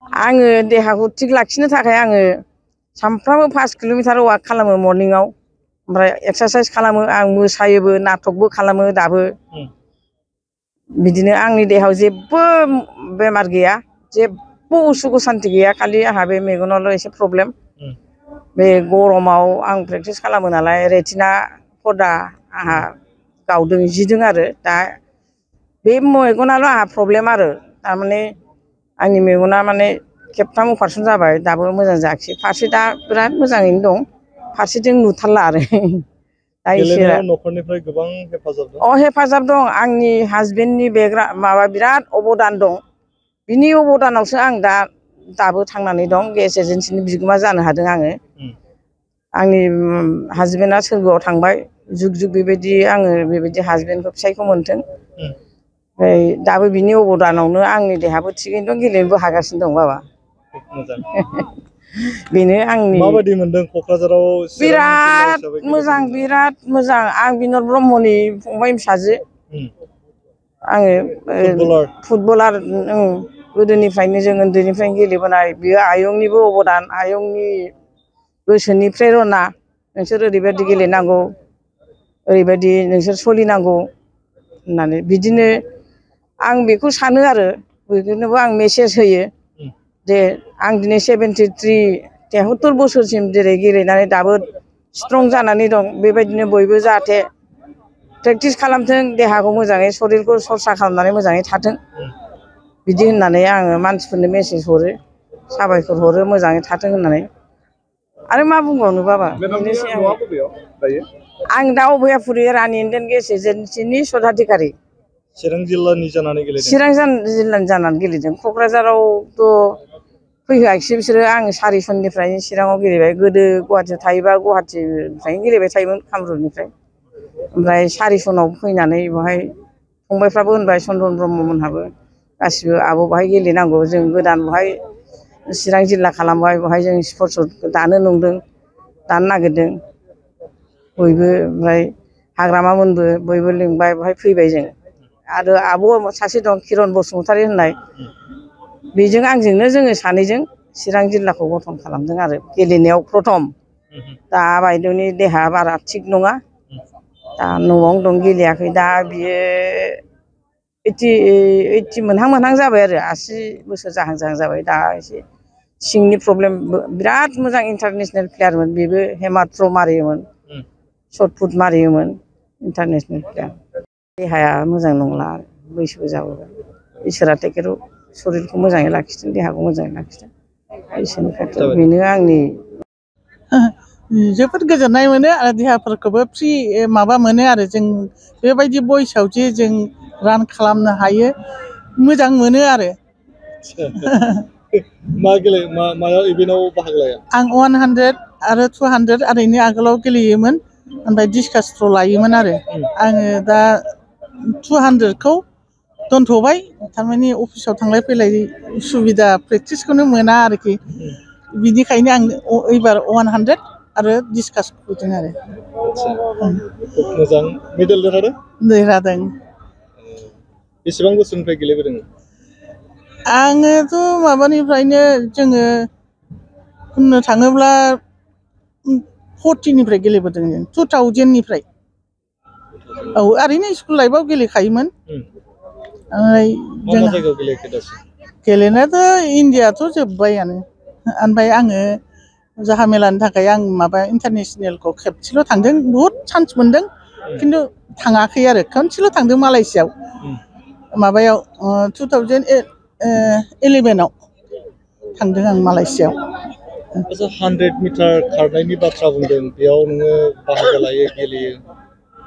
आङो देहाखौ थिग लाखिनो थाखाय आङो सानफ्रामबो 5 किल'मिटार वाक खालामो मर्निंआव ओमफ्राय एक्सारसाइज खालामो आं मोसायोबो नाटकबो खालामो दाबो बिदिनो आंनि देहायाव जेबो बेमार गैया जेबो उसुख सान्ति गैया खालि आंहा बे मेगनावल' एसे प्रब्लेम बे गरमाव आं प्रेक्टिस खालामो नालाय रेटिना पर्दा आंहा गावदों जिदों आरो दा बे मेगनाल' आंहा प्रब्लेम आरो थारमाने आंनि मेगना माने खेबथाम अपारेसन जाबाय दाबो मोजां जायाखिसै फारसे दा बिराद मोजाङैनो दं फारसेथिं नुथारला आरो दा गेलेनायाव न'खरनिफ्राय गोबां हेफाजाब दं हेफाजाब दं आंनि हासबेन्डनि माबा बिराद अबदान दं बिनि अबदानावसो आं दाबो थांनानै दं गेस एजेन्सिनि बिगोमा जानो हादों आङो आंनि हासबेन्डआ सोरगोआव थांबाय जुग जुग बेबायदि आङो बेबायदि हासबेन्डखौ फिसायखौ मोन्थों ओमफ्राय दाबो बिनि अबदानावनो आंनि देहाबो थिगैनो दं गेलेनोबो हागासिनो दं बाबा बेनो आंनि माबायदि मोनदों क'क्राझाराव बिराद मोजां आं बिनद ब्रह्मनि फंबाय फिसाजो आङो फुटबलार गोदोनिफ्रायनो जों उन्दैनिफ्रायनो गेलेबोनाय बियो आयंनिबो अबदान आयंनि गोसोनिफ्राय रना नोंसोर ओरैबायदि गेलेनांगौ ओरैबायदि नोंसोर सोलिनांगौ होननानै बिदिनो आं बेखौ सानो आरो बेखौनोबो आं मेसेज होयो जे आं दिनै 73 बोसोरसिम जेरै गेलेनानै दाबो स्ट्रं जानानै दं बेबायदिनो बयबो जाहाथे प्रेक्टिस खालामथों देहाखौ मोजाङै शरिरखौ सरसा खालामनानै मोजाङै थाथों बिदि होननानै आङो मानसिफोरनो मेसेज हरो साबायखर हरो मोजाङै थाथों होननानै आरो मा बुंबावनो बाबा बेनोसै आं दा अभयापुरि रानि इण्डियान गेस एजेन्सिनि सदाधिकारि चिरां जिल्लानि जानानै गेलेदों चिरां जिल्लानि जानानै गेलेदों क'क्राझारावथ' फैहोआखिसै बिसोरो आं 4 सननिफ्रायनो चिराङाव गेलेबाय गोदो गुवाहाटियाव थायोबा गुवाहाटिनिफ्रायनो गेलेबाय थायोमोन कामरुपनिफ्राय ओमफ्राय 4 सनाव फैनानै बेवहाय फंबायफ्राबो होनबाय चन्दन ब्रह्ममोनहाबो गासिबो आब' बाहाय गेलेनांगौ जों गोदान बेवहाय चिरां जिल्ला खालामबाय बेवहाय जों स्पर्टस दानो नंदों दानो नागिरदों बयबो ओमफ्राय हाग्रामामोनबो बयबो लिंबाय बेवहाय फैबाय जों आरो आब' सासे दं किरन बसुमतारी होननाय बेजों आंजोंनो जोङो सानैजों चिरां जिल्लाखौ गठन खालामदों आरो गेलेनायाव प्रथम दा बायद'नि देहा बारा थिग नङा दा न'आवनो दं गेलेयाखै दा बियो 80 मोनहां जाबाय आरो 80 बोसोर जाहां जाबाय दा एसे सिंनि प्रब्लेम बिराद मोजां इन्टारनेसनेल प्लेयारमोन बेबो हेमाथ्र मारियोमोन शर्टपुट मारियोमोन इन्टारनेसनेल प्लेयार देहाया मोजां नंला बैसोबो जाबोबाय इसोरा तेखेरखौ शरिरखौ मोजाङै लाखिथों देहाखौ मोजाङै लाखिथों इसोरनि खाथियाव बेनो आंनि जोबोद गोजोननाय मोनो आरो देहाफोरखौबो फ्रि माबा मोनो आरो जों बेबायदि बयसआव जे जों रान खालामनो हायो मोजां मोनो आरो मायाव इभेन्टआव बाहागो लाया आं 100 आरो 200 ओरैनो आगोलाव गेलेयोमोन ओमफ्राय डिसकास थ्र' लायोमोन आरो आङो दा 200खौ दोनथ'बाय थारमाने अफिसाव थांलाय फैलाय सुबिदा प्रेक्टिसखौनो मोना आरोखि बिनिखायनो आं एबार 100 आरो डिसकास होदों आरो मोजां मेडेल देरहादों बेसेबां बोसोरनिफ्राय गेलेबोदों आङोथ' माबानिफ्रायनो जोङो होननो थाङोब्ला 40निफ्राय गेलेबोदों जों 2000निफ्राय औ ओरैनो स्कुल लाइफआव गेलेखायोमोन गेलेनायाथ' इण्डियाथ' जोब्बायानो ओमफ्राय आङो जाहा मेलानि थाखाय आं माबा इन्टारनेसनेलखौ खेबसेल' थांदों बहुद चान्स मोनदों खिन्थु थाङाखै आरो खनसेल' थांदों मालयेसियाव माबायाव 2011आव थांदों आं मालयेसियाव 100 मिटार खारनायनि बाथ्रा बुंदों बेयाव नोङो बाहागो लायो गेलेयो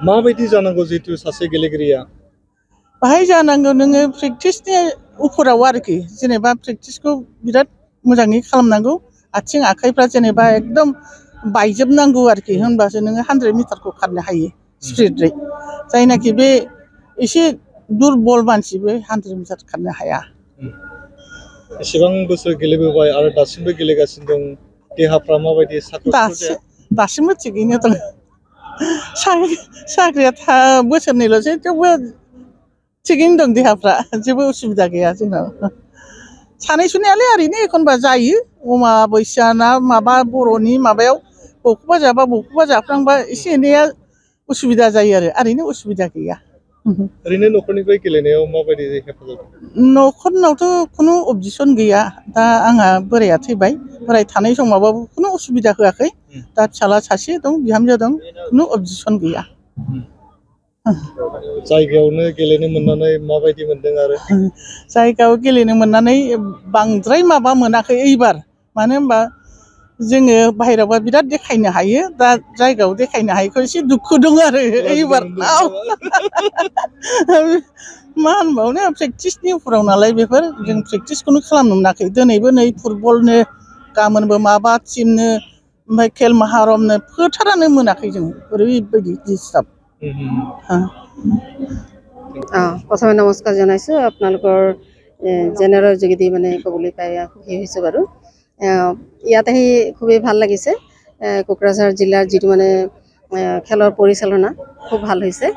माबायदि जानांगौ जिहेतु सासे गेलेगिरिया बाहाय जानांगौ नोङो प्रेक्टिसनि उफराव आरोखि जेनेबा प्रेक्टिसखौ बिराद मोजाङै खालामनांगौ आथिं आखाइफ्रा जेनेबा एकदम बायजोबनांगौ आरोखि होनबासो नोङो 100 मिटारखौ खारनो हायो स्पिडै जायनाखि बे एसे दुरबल मानसिबो 100 मिटार खारनो हाया एसेबां बोसोर गेलेबोबाय आरो दासिमबो गेलेगासिनो दं देहाफ्रा माबायदि दासिमबो थिगैनो दं साख्रिया बोसोरनैल'सै थेवबो थिगैनो दं देहाफ्रा जेबो उसुबिदा गैया जोंनाव सानै सुनायालाय ओरैनो एखनबा जायो अमाबैसा ना माबा बर'नि माबायाव बबेखौबा जाबा बबेखौबा जाफ्लांबा एसे एनैया उसुबिदा जायो आरो ओरैनो उसुबिदा गैया ओरैनो न'खरनिफ्राय गेलेनायाव माबायदि हेफाजाब न'खरनावथ' खुनु अबजेक्सन गैया दा आंहा बोराया थैबाय बोराय थानाय समावबाबो खुनु उसुबिदा होआखै दा फिसाला सासे दं बिहामजो दं खुनु अबजेक्सन गैया जायगायावनो गेलेनो मोननानै माबायदि मोनदों आरो जायगायाव गेलेनो मोननानै बांद्राय माबा मोनाखै एबार मानो होनबा जोङो बाहेरायावबा बिराद देखायनो हायो दा जायगायाव देखायनो हायैखौ एसे दुखु दं आरो एबार मा होनबावनो प्रेक्टिसनि उफुराव नालाय बेफोर जों प्रेक्टिसखौनो खालामनो मोनाखै दिनैबो नै फुटबलनो गाबोनबो माबा टिमनो ओमफ्राय खेल महारमनो फोथारानो मोनाखै जों ओरैबायदि डिस्टार्ब প্ৰথমে নমস্কাৰ জনাইছোঁ আপোনালোকৰ জেনেৰেল যোগেদি মানে ক'বলৈ পাই সুখী হৈছোঁ বাৰু ইয়াত আহি খুবেই ভাল লাগিছে কোকৰাঝাৰ জিলাৰ যিটো মানে খেলৰ পৰিচালনা খুব ভাল হৈছে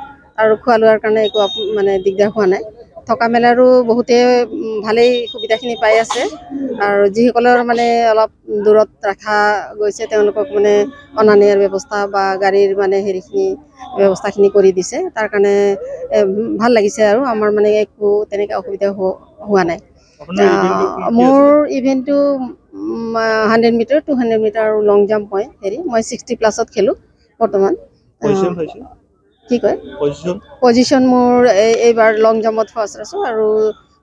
আৰু খোৱা লোৱাৰ কাৰণে একো মানে দিগদাৰ হোৱা নাই থকা মেলাৰো বহুতে ভালেই সুবিধাখিনি পাই আছে আৰু যিসকলৰ মানে অলপ দূৰত ৰখা গৈছে তেওঁলোকক মানে অনা নিয়াৰ ব্যৱস্থা বা গাড়ীৰ মানে হেৰিখিনি ব্যৱস্থাখিনি কৰি দিছে তাৰ কাৰণে ভাল লাগিছে আৰু আমাৰ মানে একো তেনেকৈ অসুবিধা হোৱা নাই মোৰ ইভেণ্টটো 100 মিটাৰ 200 মিটাৰ আৰু লং জাম্প মই মই 60+ খেলোঁ বৰ্তমান কি কয় পজিশ্যন মোৰ এইবাৰ লং জাম্পত ফাৰ্ষ্ট আছোঁ আৰু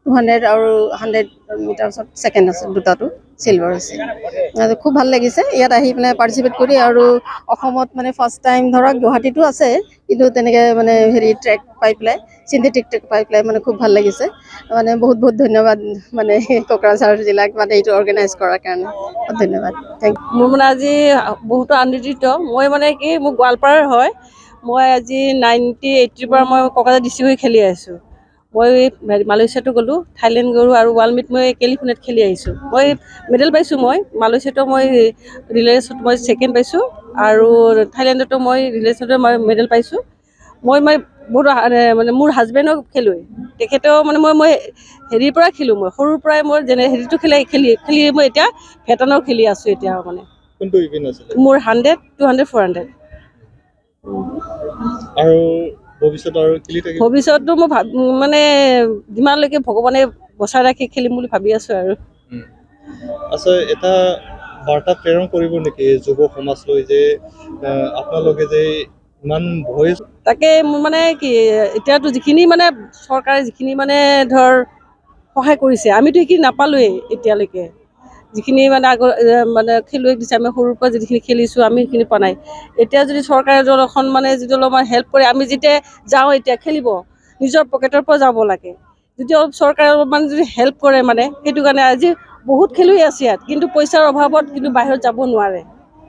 200 আৰু 100 মিটাৰ্ছত ছেকেণ্ড আছে দুটাটো চিলভাৰ আছে খুব ভাল লাগিছে ইয়াত আহি পেলাই পাৰ্টিচিপেট কৰি আৰু অসমত মানে ফাৰ্ষ্ট টাইম ধৰক গুৱাহাটীতো আছে কিন্তু তেনেকৈ মানে হেৰি ট্ৰেক পাই পেলাই চিন্থেটিক ট্ৰেক পাই পেলাই মানে খুব ভাল লাগিছে মানে বহুত বহুত ধন্যবাদ মানে কোকৰাঝাৰ জিলাক মানে এইটো অৰ্গেনাইজ কৰাৰ কাৰণে ধন্যবাদ থেংক ইউ মোৰ মানে আজি বহুতো আনন্দিত মই মানে কি মোৰ গোৱালপাৰাৰ হয় মই আজি 1980 পৰা মই কোকৰাঝাৰ ডিষ্ট্ৰিক্ট হৈ খেলি আছোঁ মই মালয়েছিয়াতো গ'লোঁ থাইলেণ্ড গ'লোঁ আৰু ৱৰ্ল্ড মিট মই কেলিফোৰ্নিয়াত খেলি আহিছোঁ মই মেডেল পাইছোঁ মই মালয়েছিয়াতো মই ৰিলেছত মই ছেকেণ্ড পাইছোঁ আৰু থাইলেণ্ডতো মই ৰিলেছতো মই মেডেল পাইছোঁ মই বহুত মানে মোৰ হাজবেণ্ডক খেলোঁৱেই তেখেতেও মানে মই হেৰিৰ পৰা খেলোঁ মই সৰুৰ পৰাই মই যেনে হেৰিটো খেলি মই এতিয়া ভেটানৰ খেলি আছোঁ এতিয়া মানে মোৰ 100 200 400 আৰু ভৱিষ্যতটো মই মানে যিমানলৈকে ভগৱানে বচাই ৰাখি খেলিম বুলি ভাবি আছোঁ আৰু আচ্ছা এটা বাৰ্তা প্ৰেৰণ কৰিব নেকি যুৱ সমাজলৈ যে আপোনালোকে যে ইমান ভয় তাকে মোৰ মানে কি এতিয়াতো যিখিনি মানে চৰকাৰে যিখিনি মানে ধৰ সহায় কৰিছে আমিতো সেইখিনি নাপালোৱেই এতিয়ালৈকে যিখিনি মানে আগৰ মানে খেলুৱৈক দিছে আমি সৰুৰ পৰা যিখিনি খেলিছোঁ আমি সেইখিনি পোৱা নাই এতিয়া যদি চৰকাৰে এখন মানে যিটো অলপমান হেল্প কৰে আমি যেতিয়া যাওঁ এতিয়া খেলিব নিজৰ পকেটৰ পৰা যাব লাগে যদি অলপ চৰকাৰে অলপমান যদি হেল্প কৰে মানে সেইটো কাৰণে আজি বহুত খেলুৱৈ আছে ইয়াত কিন্তু পইচাৰ অভাৱত কিন্তু বাহিৰত যাব নোৱাৰে